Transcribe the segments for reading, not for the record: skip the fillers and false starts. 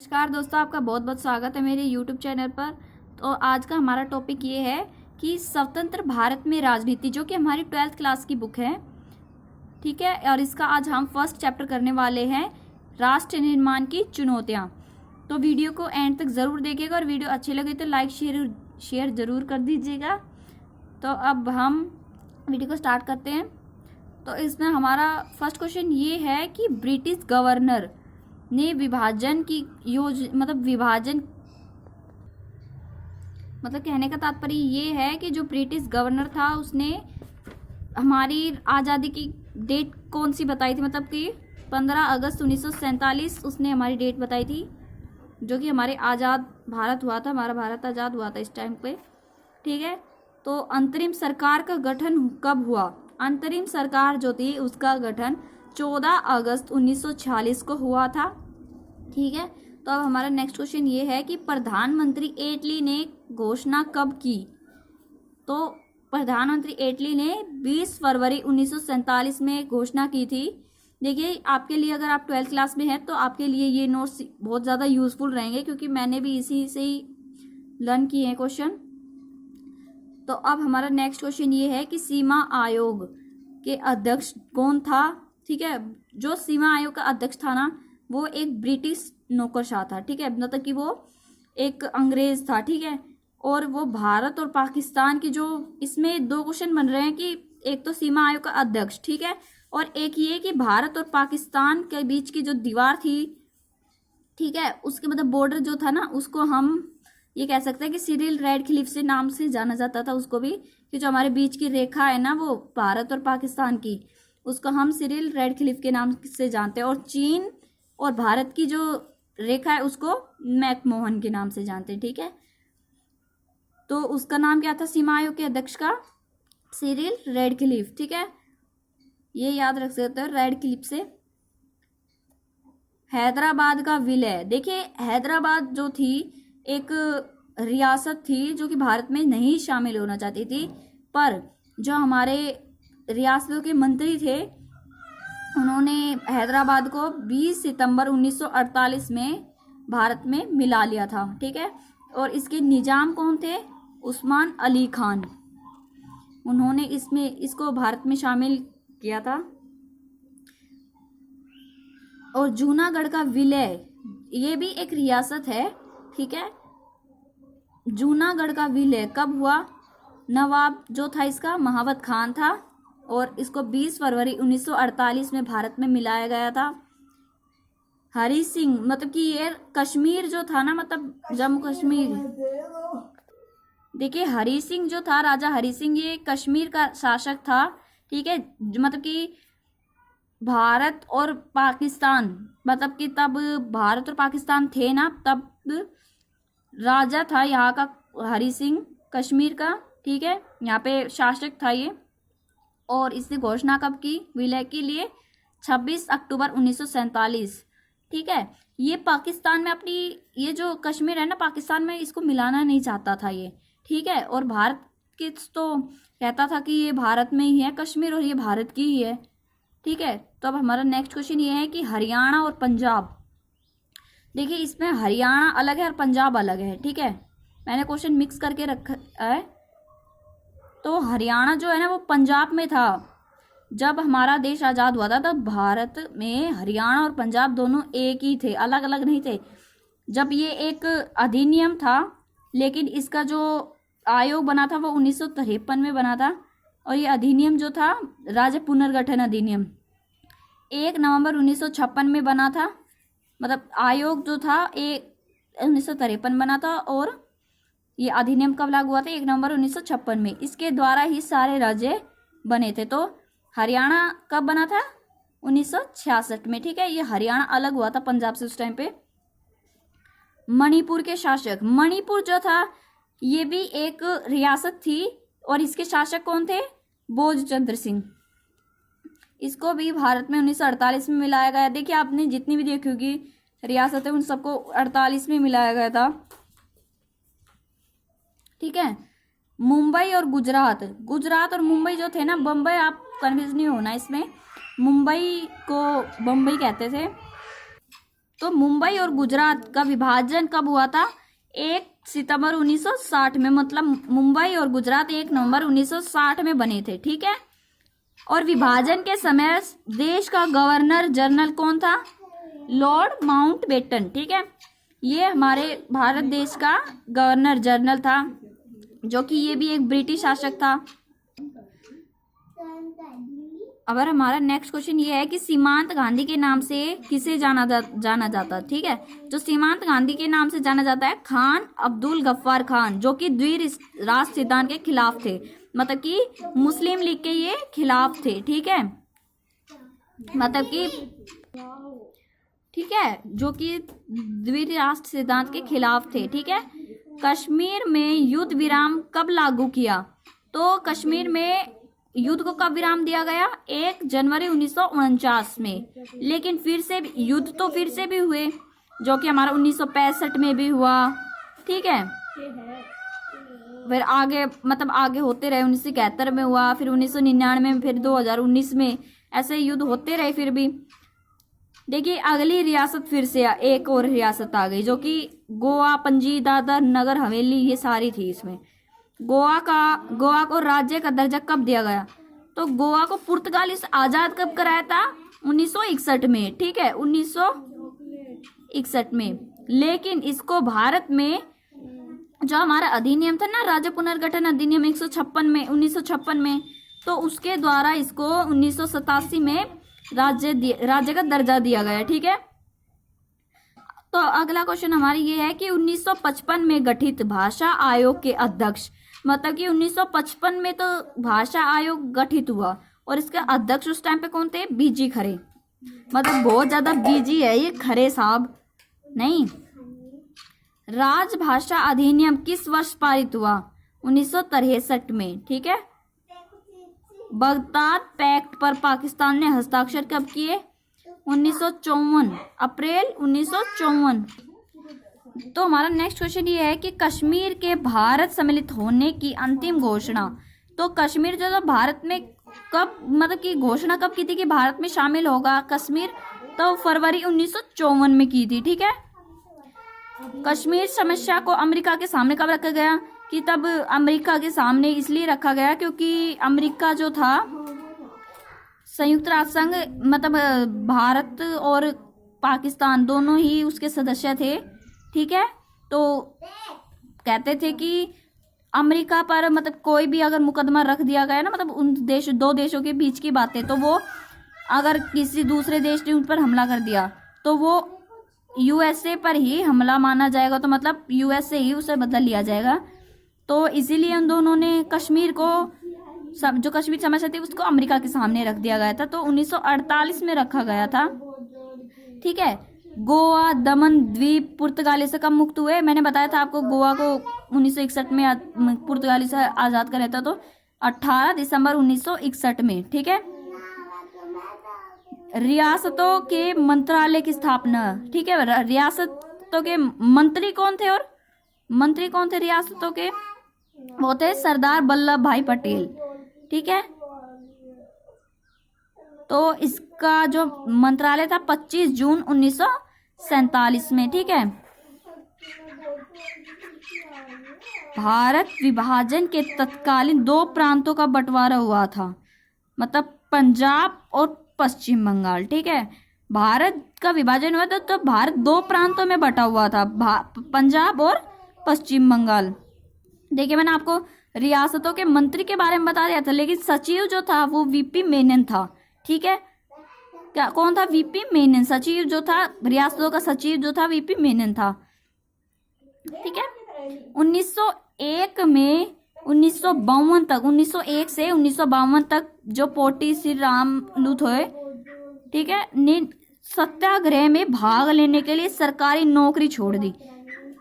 नमस्कार दोस्तों, आपका बहुत बहुत स्वागत है मेरे YouTube चैनल पर। तो आज का हमारा टॉपिक ये है कि स्वतंत्र भारत में राजनीति, जो कि हमारी 12th क्लास की बुक है। ठीक है, और इसका आज हम फर्स्ट चैप्टर करने वाले हैं, राष्ट्र निर्माण की चुनौतियाँ। तो वीडियो को एंड तक ज़रूर देखिएगा और वीडियो अच्छी लगे तो लाइक शेयर ज़रूर कर दीजिएगा। तो अब हम वीडियो को स्टार्ट करते हैं। तो इसमें हमारा फर्स्ट क्वेश्चन ये है कि ब्रिटिश गवर्नर ने विभाजन की विभाजन कहने का तात्पर्य ये है कि जो ब्रिटिश गवर्नर था उसने हमारी आज़ादी की डेट कौन सी बताई थी, मतलब कि 15 अगस्त 1947 उसने हमारी डेट बताई थी, जो कि हमारे आज़ाद भारत हुआ था, हमारा भारत आज़ाद हुआ था इस टाइम पे। ठीक है, तो अंतरिम सरकार का गठन कब हुआ? अंतरिम सरकार जो थी उसका गठन 14 अगस्त 1946 को हुआ था। ठीक है, तो अब हमारा नेक्स्ट क्वेश्चन ये है कि प्रधानमंत्री एटली ने घोषणा कब की? तो प्रधानमंत्री एटली ने 20 फरवरी 1947 में घोषणा की थी। देखिए, आपके लिए अगर आप 12th क्लास में हैं तो आपके लिए ये नोट्स बहुत ज़्यादा यूजफुल रहेंगे, क्योंकि मैंने भी इसी से ही लर्न किए हैं क्वेश्चन। तो अब हमारा नेक्स्ट क्वेश्चन ये है कि सीमा आयोग के अध्यक्ष कौन था? ठीक है, जो सीमा आयोग का अध्यक्ष था ना, वो एक ब्रिटिश नौकरशाह था। ठीक है, मतलब कि वो एक अंग्रेज था। ठीक है, और वो भारत और पाकिस्तान की, जो इसमें दो क्वेश्चन बन रहे हैं कि एक तो सीमा आयोग का अध्यक्ष, ठीक है, और एक ये कि भारत और पाकिस्तान के बीच की जो दीवार थी, ठीक है, उसके मतलब बॉर्डर जो था ना, उसको हम ये कह सकते हैं कि सिरिल रेडक्लिफ से नाम से जाना जाता था उसको भी, कि जो हमारे बीच की रेखा है ना वो भारत और पाकिस्तान की, उसको हम सिरिल रेडक्लिफ के नाम से जानते हैं। और चीन और भारत की जो रेखा है उसको मैकमोहन के नाम से जानते हैं। ठीक है, तो उसका नाम क्या था सीमा आयोग के अध्यक्ष का? Cyril Radcliffe. ठीक है, ये याद रख सकते हो रेडक्लिफ से। हैदराबाद का विलय, देखिए हैदराबाद जो थी एक रियासत थी जो कि भारत में नहीं शामिल होना चाहती थी, पर जो हमारे रियासतों के मंत्री थे उन्होंने हैदराबाद को 20 सितंबर 1948 में भारत में मिला लिया था। ठीक है, और इसके निजाम कौन थे? उस्मान अली खान, उन्होंने इसको भारत में शामिल किया था। और जूनागढ़ का विलय, ये भी एक रियासत है। ठीक है, जूनागढ़ का विलय कब हुआ? नवाब जो था इसका महावत खान था, और इसको 20 फरवरी 1948 में भारत में मिलाया गया था। हरी सिंह, मतलब कि ये कश्मीर जो था ना, मतलब जम्मू कश्मीर, देखिए हरी सिंह जो था, राजा हरी सिंह, ये कश्मीर का शासक था। ठीक है, मतलब कि भारत और पाकिस्तान, मतलब कि तब भारत और पाकिस्तान थे ना, तब राजा था यहाँ का हरी सिंह कश्मीर का। ठीक है, यहाँ पे शासक था ये, और इसने घोषणा कब की विलय के लिए? 26 अक्टूबर 1947। ठीक है, ये पाकिस्तान में अपनी, ये जो कश्मीर है ना पाकिस्तान में, इसको मिलाना नहीं चाहता था ये। ठीक है, और भारत के तो कहता था कि ये भारत में ही है कश्मीर, और ये भारत की ही है। ठीक है, तो अब हमारा नेक्स्ट क्वेश्चन ये है कि हरियाणा और पंजाब, देखिए इसमें हरियाणा अलग है और पंजाब अलग है। ठीक है, मैंने क्वेश्चन मिक्स करके रखा है। तो हरियाणा जो है ना वो पंजाब में था। जब हमारा देश आज़ाद हुआ था तब भारत में हरियाणा और पंजाब दोनों एक ही थे, अलग अलग नहीं थे। जब ये एक अधिनियम था, लेकिन इसका जो आयोग बना था वो 1953 में बना था, और ये अधिनियम जो था राज्य पुनर्गठन अधिनियम 1 नवंबर 1956 में बना था। मतलब आयोग जो था 1953 बना था, और ये अधिनियम कब लागू हुआ था? 1 नवंबर 1956 में। इसके द्वारा ही सारे राज्य बने थे। तो हरियाणा कब बना था? 1966 में। ठीक है, ये हरियाणा अलग हुआ था पंजाब से उस टाइम पे। मणिपुर के शासक, मणिपुर जो था ये भी एक रियासत थी, और इसके शासक कौन थे? भोजचंद्र सिंह। इसको भी भारत में 1948 में मिलाया गया। देखिए आपने जितनी भी देखी होगी रियासत है उन सबको 48 में मिलाया गया था। ठीक है, मुंबई और गुजरात, गुजरात और मुंबई जो थे ना, बम्बई, आप कन्फ्यूज नहीं होना इसमें, मुंबई को बम्बई कहते थे, तो मुंबई और गुजरात का विभाजन कब हुआ था? 1 सितंबर 1960 में, मतलब मुंबई और गुजरात 1 नवंबर 1960 में बने थे, ठीक है। और विभाजन के समय देश का गवर्नर जनरल कौन था? लॉर्ड माउंटबेटन, ठीक है। ये हमारे भारत देश का गवर्नर जनरल था, जो कि ये भी एक ब्रिटिश शासक था। अब हमारा नेक्स्ट क्वेश्चन ये है कि सीमांत गांधी के नाम से किसे जाना जाता, ठीक है। जो सीमांत गांधी के नाम से जाना जाता है खान अब्दुल गफ्फार खान, जो कि द्विराष्ट्र सिद्धांत के खिलाफ थे, मतलब कि मुस्लिम लीग के ये खिलाफ थे, ठीक है। मतलब कि ठीक है, जो कि द्विराष्ट्र सिद्धांत के खिलाफ थे, ठीक है। कश्मीर में युद्ध विराम कब लागू किया? तो कश्मीर में युद्ध को कब विराम दिया गया? 1 जनवरी 1949 में। लेकिन फिर से युद्ध तो फिर से भी हुए, जो कि हमारा 1965 में भी हुआ, ठीक है। फिर आगे मतलब आगे होते रहे, 1971 में हुआ, फिर 1999 में, फिर 2019 में, ऐसे युद्ध होते रहे फिर भी। देखिए अगली रियासत फिर से एक और रियासत आ गई, जो कि गोवा, पणजी, दादर नगर हवेली, ये सारी थी। इसमें गोवा को राज्य का दर्जा कब दिया गया? तो गोवा को पुर्तगाली से आजाद कब कराया था? 1961 में, ठीक है, 1961 में। लेकिन इसको भारत में जो हमारा अधिनियम था ना, राज्य पुनर्गठन अधिनियम 1956 में, तो उसके द्वारा इसको 1987 में राज्य का दर्जा दिया गया, ठीक है। तो अगला क्वेश्चन हमारी ये है कि 1955 में गठित भाषा आयोग के अध्यक्ष, मतलब कि 1955 में तो भाषा आयोग गठित हुआ और इसके अध्यक्ष उस टाइम पे कौन थे? बीजी खरे। मतलब बहुत ज्यादा बीजी है ये खरे साहब। नहीं, राजभाषा अधिनियम किस वर्ष पारित हुआ? 1963 में, ठीक है। बगदाद पैक्ट पर पाकिस्तान ने हस्ताक्षर कब किए? 1954, अप्रैल 1954। तो हमारा नेक्स्ट क्वेश्चन ये है कि कश्मीर के भारत सम्मिलित होने की अंतिम घोषणा, तो कश्मीर जो था भारत में कब, मतलब कि घोषणा कब की थी कि भारत में शामिल होगा कश्मीर? तो फरवरी 1954 में की थी, ठीक है। कश्मीर समस्या को अमेरिका के सामने कब रखा गया? कि तब अमेरिका के सामने इसलिए रखा गया क्योंकि अमेरिका जो था संयुक्त राष्ट्र संघ, मतलब भारत और पाकिस्तान दोनों ही उसके सदस्य थे, ठीक है। तो कहते थे कि अमेरिका पर मतलब कोई भी अगर मुकदमा रख दिया गया ना, मतलब उन दो देशों के बीच की बातें, तो वो अगर किसी दूसरे देश ने उन पर हमला कर दिया तो वो यूएसए पर ही हमला माना जाएगा, तो मतलब यूएसए ही उसे बदला लिया जाएगा। तो इसीलिए उन दोनों ने कश्मीर को, जो कश्मीर समस्या थी उसको अमेरिका के सामने रख दिया गया था। तो 1948 में रखा गया था, ठीक है। गोवा, दमन द्वीप पुर्तगाली से कब मुक्त हुए? मैंने बताया था आपको, गोवा को 1961 में पुर्तगाली से आजाद कर था, तो 18 दिसंबर 1961 में, ठीक है। रियासतों के मंत्रालय की स्थापना, ठीक है। रियासतों के मंत्री कौन थे और मंत्री कौन थे रियासतों के? वो थे सरदार वल्लभ भाई पटेल, ठीक है। तो इसका जो मंत्रालय था 25 जून 1947 में, ठीक है। भारत विभाजन के तत्कालीन 2 प्रांतों का बंटवारा हुआ था, मतलब पंजाब और पश्चिम बंगाल, ठीक है। भारत का विभाजन हुआ था तो भारत 2 प्रांतों में बटा हुआ था, पंजाब और पश्चिम बंगाल। देखिए मैंने आपको रियासतों के मंत्री के बारे में बता दिया था, लेकिन सचिव जो था वो वीपी मेनन था, ठीक है। क्या कौन था? वीपी मेनन। सचिव जो था, रियासतों का सचिव जो था वीपी मेनन था, ठीक है। 1901 में 1952 तक, 1901 से 1952 तक जो पोटी श्री रामलू थे, ठीक है, ने सत्याग्रह में भाग लेने के लिए सरकारी नौकरी छोड़ दी।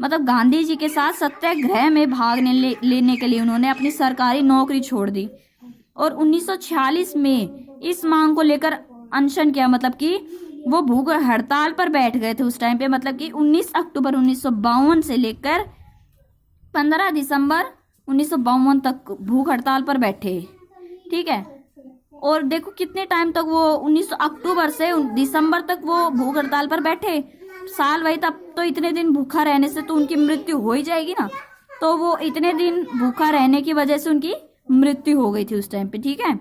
मतलब गांधी जी के साथ सत्याग्रह में भाग लेने के लिए उन्होंने अपनी सरकारी नौकरी छोड़ दी और 1946 में इस मांग को लेकर अनशन किया, मतलब कि वो भूख हड़ताल पर बैठ गए थे उस टाइम पे। मतलब कि 19 अक्टूबर 1952 से लेकर 15 दिसंबर 1952 तक भूख हड़ताल पर बैठे, ठीक है। और देखो कितने टाइम तक वो 19 अक्टूबर से दिसंबर तक वो भूख हड़ताल पर बैठे साल भाई, तब तो इतने दिन भूखा रहने से तो उनकी मृत्यु हो ही जाएगी ना। तो वो इतने दिन भूखा रहने की वजह से उनकी मृत्यु हो गई थी उस टाइम पे, ठीक है।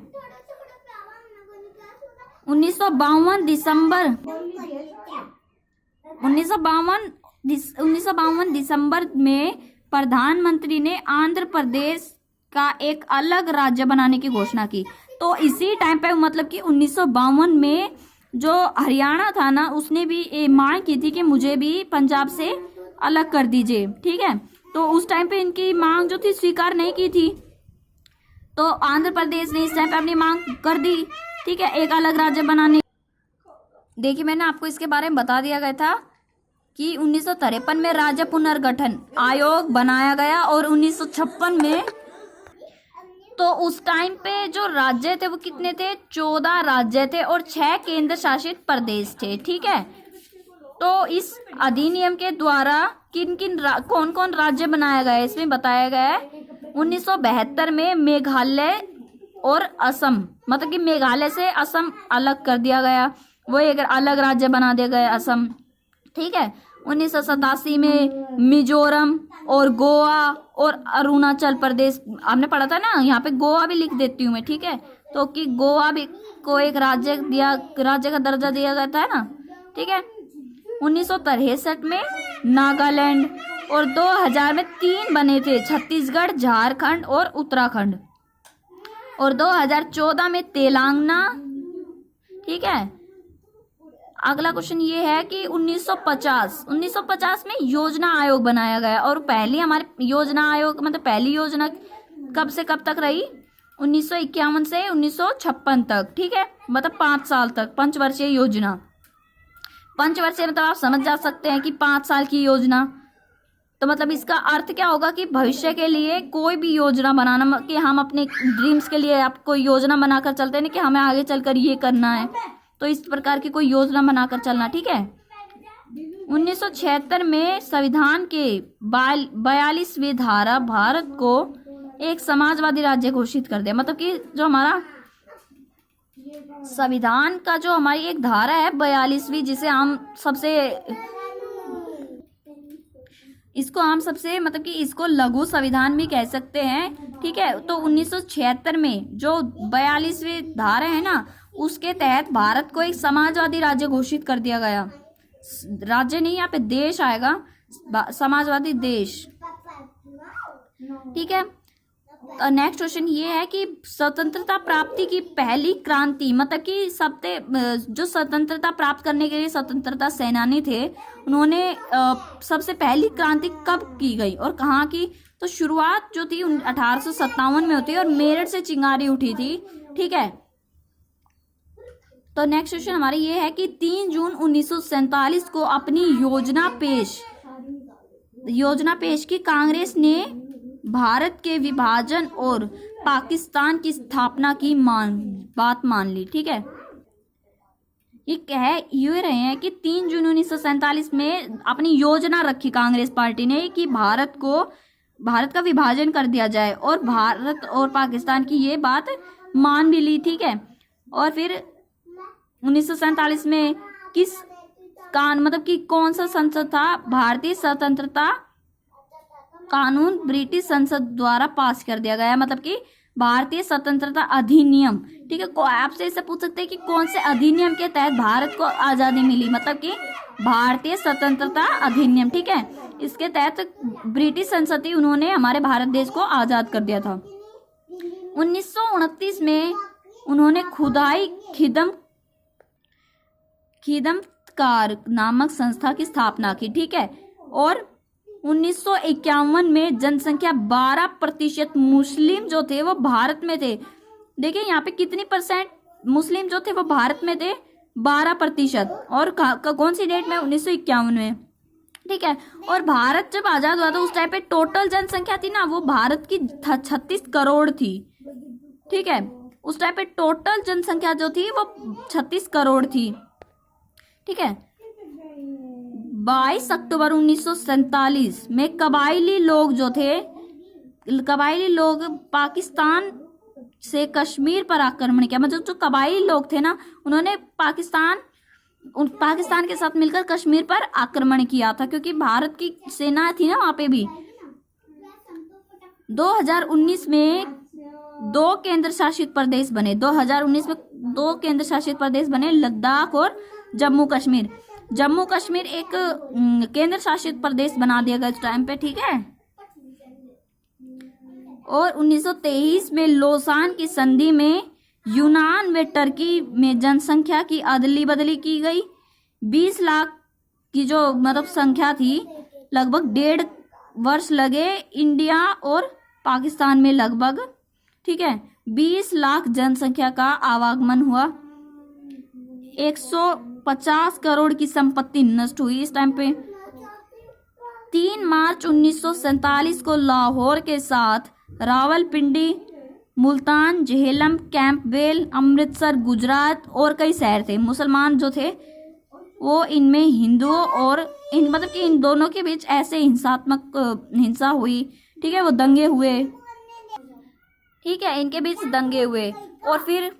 1952 दिसंबर में प्रधानमंत्री ने आंध्र प्रदेश का एक अलग राज्य बनाने की घोषणा की। तो इसी टाइम पे मतलब कि 1952 में जो हरियाणा था ना, उसने भी ये मांग की थी कि मुझे भी पंजाब से अलग कर दीजिए, ठीक है। तो उस टाइम पे इनकी मांग जो थी स्वीकार नहीं की थी, तो आंध्र प्रदेश ने इस टाइम पे अपनी मांग कर दी, ठीक है, एक अलग राज्य बनाने। देखिए मैंने आपको इसके बारे में बता दिया गया था कि 1953 में राज्य पुनर्गठन आयोग बनाया गया और 1956 में, तो उस टाइम पे जो राज्य थे वो कितने थे, 14 राज्य थे और 6 केंद्र शासित प्रदेश थे, ठीक है। तो इस अधिनियम के द्वारा कौन कौन राज्य बनाया गया है इसमें बताया गया है। 1972 में मेघालय और असम, मतलब कि मेघालय से असम अलग कर दिया गया, वो एक अलग राज्य बना दिया गया असम, ठीक है। 1987 में मिजोरम और गोवा और अरुणाचल प्रदेश, आपने पढ़ा था ना, यहाँ पे गोवा भी लिख देती हूँ मैं, ठीक है। तो कि गोवा भी को एक राज्य का दर्जा दिया गया था ना, ठीक है। 1963 में नागालैंड और 2000 में 3 बने थे, छत्तीसगढ़, झारखंड और उत्तराखंड, और 2014 में तेलंगाना, ठीक है। अगला क्वेश्चन ये है कि 1950 में योजना आयोग बनाया गया, और पहली हमारे योजना आयोग मतलब पहली योजना कब से कब तक रही, 1951 से 1956 तक, ठीक है, मतलब 5 साल तक, पंचवर्षीय योजना। पंचवर्षीय मतलब आप समझ जा सकते हैं कि 5 साल की योजना, तो मतलब इसका अर्थ क्या होगा कि भविष्य के लिए कोई भी योजना बनाना, कि हम अपने ड्रीम्स के लिए आप कोई योजना बनाकर चलते हैं कि हमें आगे चलकर ये करना है, तो इस प्रकार की कोई योजना बनाकर चलना, ठीक है। 1976 में संविधान के 42वीं धारा भारत को एक समाजवादी राज्य घोषित कर दिया, मतलब कि जो हमारा संविधान का जो हमारी एक धारा है 42वीं, जिसे हम सबसे मतलब कि इसको लघु संविधान भी कह सकते हैं, ठीक है। तो 1976 में जो 42वीं धारा है ना, उसके तहत भारत को एक समाजवादी राज्य घोषित कर दिया गया। राज्य नहीं, यहाँ पे देश आएगा, समाजवादी देश, ठीक है। नेक्स्ट क्वेश्चन ये है कि स्वतंत्रता प्राप्ति की पहली क्रांति, मतलब कि जो स्वतंत्रता प्राप्त करने के लिए स्वतंत्रता सेनानी थे, उन्होंने सबसे पहली क्रांति कब की गई और कहाँ की, तो शुरुआत जो थी 1857 में होती है और मेरठ से चिंगारी उठी थी, ठीक है। तो नेक्स्ट क्वेश्चन हमारी ये है कि 3 जून 1947 को अपनी योजना पेश की कांग्रेस ने भारत के विभाजन और पाकिस्तान की स्थापना की बात मान ली, ठीक है। ये कह ये रहे हैं कि 3 जून 1947 में अपनी योजना रखी कांग्रेस पार्टी ने कि भारत का विभाजन कर दिया जाए, और भारत और पाकिस्तान की ये बात मान भी ली, ठीक है। और फिर 1947 में मतलब कि कौन सा संसद था, भारतीय स्वतंत्रता कानून ब्रिटिश संसद द्वारा पास कर दिया गया, मतलब कि भारतीय स्वतंत्रता अधिनियम, ठीक है। आपसे इसे पूछ सकते हैं कि कौन से अधिनियम के तहत भारत को आज़ादी मिली, मतलब कि भारतीय स्वतंत्रता अधिनियम, ठीक है। इसके तहत ब्रिटिश संसद ही उन्होंने हमारे भारत देश को आज़ाद कर दिया था। 1929 में उन्होंने खुदाई खिदमतकार नामक संस्था की स्थापना की, ठीक है। और 1951 में जनसंख्या 12% मुस्लिम जो थे वो भारत में थे। देखिए यहाँ पे कितनी परसेंट मुस्लिम जो थे वो भारत में थे, 12%, और कौन सी डेट में, 1951 में, ठीक है। और भारत जब आज़ाद हुआ था उस टाइम पे टोटल जनसंख्या थी ना, वो भारत की 36 करोड़ थी, ठीक है। उस टाइम पे टोटल जनसंख्या जो थी वो 36 करोड़ थी, ठीक है। 22 अक्टूबर 1947 में कबायली लोग पाकिस्तान से कश्मीर पर आक्रमण किया, मतलब जो कबायली लोग थे ना, उन्होंने पाकिस्तान पाकिस्तान के साथ मिलकर कश्मीर पर आक्रमण किया था, क्योंकि भारत की सेना थी ना वहां पे भी। 2019 में 2 केंद्र शासित प्रदेश बने। 2019 में 2 केंद्र शासित प्रदेश बने, लद्दाख और जम्मू कश्मीर। जम्मू कश्मीर एक केंद्र शासित प्रदेश बना दिया गया उस टाइम पे, ठीक है। और 1923 में लोसान की संधि में यूनान व टर्की में जनसंख्या की अदली बदली की गई। 20 लाख की जो मतलब संख्या थी, लगभग 1.5 वर्ष लगे इंडिया और पाकिस्तान में लगभग, ठीक है। 20 लाख जनसंख्या का आवागमन हुआ। 150 करोड़ की संपत्ति नष्ट हुई इस टाइम पे। 3 मार्च 1947 को लाहौर के साथ रावलपिंडी, मुल्तान, झेलम, कैंपबेल, अमृतसर, गुजरात और कई शहर थे। मुसलमान जो थे वो इनमें हिंदुओं और मतलब कि इन दोनों के बीच ऐसे हिंसात्मक हिंसा हुई, ठीक है। वो दंगे हुए, ठीक है, इनके बीच दंगे हुए। और फिर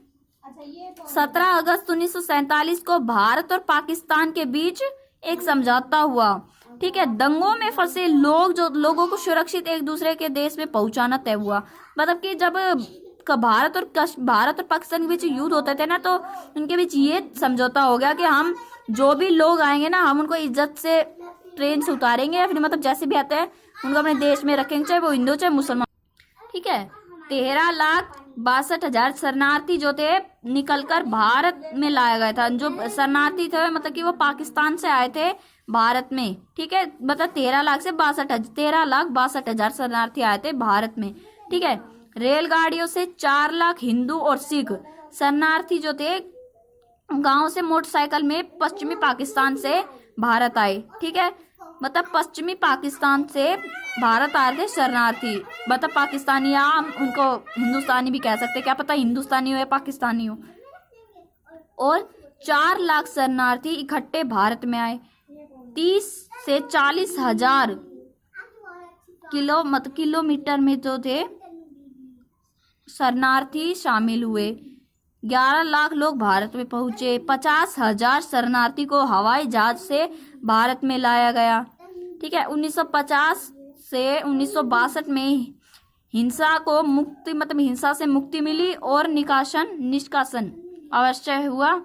17 अगस्त 1947 को भारत और पाकिस्तान के बीच एक समझौता हुआ, ठीक है। दंगों में फंसे लोगों को सुरक्षित एक दूसरे के देश में पहुंचाना तय हुआ। मतलब कि जब भारत और पाकिस्तान के बीच युद्ध होते थे ना, तो उनके बीच ये समझौता हो गया कि हम जो भी लोग आएंगे ना, हम उनको इज्जत से ट्रेन से उतारेंगे, या फिर मतलब जैसे भी आते हैं उनको अपने देश में रखेंगे, चाहे वो हिंदू चाहे मुसलमान, ठीक है। 13,62,000 शरणार्थी जो थे निकलकर भारत में लाया गया था। जो शरणार्थी थे मतलब कि वो पाकिस्तान से आए थे भारत में, ठीक है। मतलब 13,62,000 शरणार्थी आए थे भारत में, ठीक है। रेलगाड़ियों से 4 लाख हिंदू और सिख शरणार्थी जो थे गांव से मोटरसाइकिल में पश्चिमी पाकिस्तान से भारत आए, ठीक है। मतलब पश्चिमी पाकिस्तान से भारत आए थे शरणार्थी। मतलब पाकिस्तानी, या हम उनको हिंदुस्तानी भी कह सकते, क्या पता हिंदुस्तानी हो या पाकिस्तानी हो। और 4 लाख शरणार्थी इकट्ठे भारत में आए। 30 से 40 हजार किलोमीटर में जो थे शरणार्थी शामिल हुए। 11 लाख लोग भारत में पहुंचे। 50,000 शरणार्थी को हवाई जहाज से भारत में लाया गया, ठीक है। 1950 से 1962 में हिंसा से मुक्ति मिली और निष्कासन अवश्य हुआ।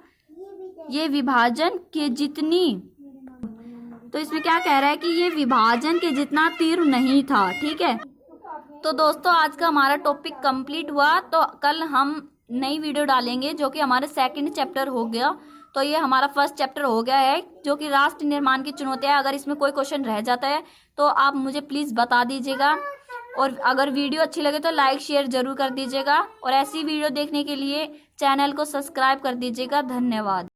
ये विभाजन के जितनी, तो इसमें क्या कह रहा है कि ये विभाजन के जितना तीव्र नहीं था, ठीक है। तो दोस्तों आज का हमारा टॉपिक कंप्लीट हुआ। तो कल हम नई वीडियो डालेंगे जो कि हमारे 2nd चैप्टर हो गया। तो ये हमारा 1st चैप्टर हो गया है जो कि राष्ट्र निर्माण की चुनौतियां। अगर इसमें कोई क्वेश्चन रह जाता है तो आप मुझे प्लीज़ बता दीजिएगा। और अगर वीडियो अच्छी लगे तो लाइक शेयर जरूर कर दीजिएगा। और ऐसी वीडियो देखने के लिए चैनल को सब्सक्राइब कर दीजिएगा। धन्यवाद।